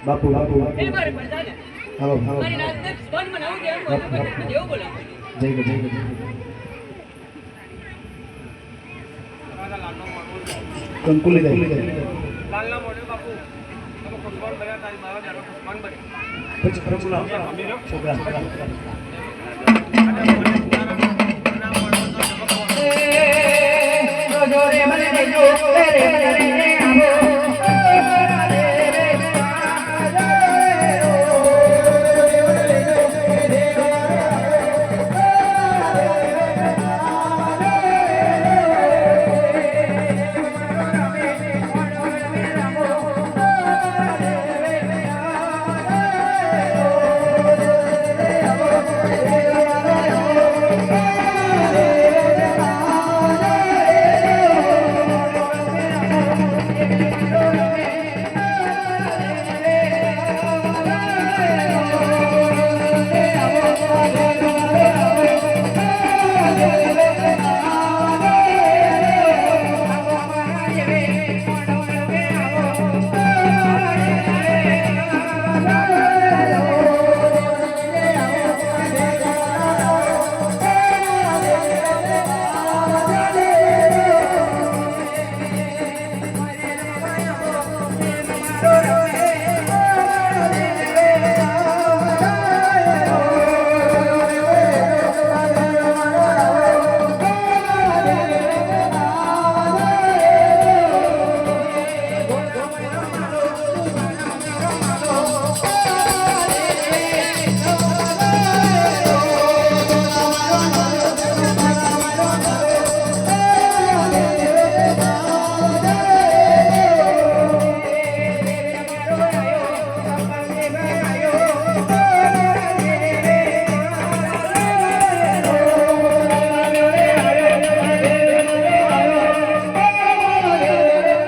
બાપુ બાપુ એ મારે પડતા ને હાલો હાલો મારી નાત સ્પોન માં આવું દે એવું બોલો જય ગો જય ગો કંકુલી દે લાલના મોડે બાપુ તમે કુરબાન બન્યા તારી મારા જાનો કુરબાન બન્યા પછી પ્રભુલા છોકરા જો રે મને જો રે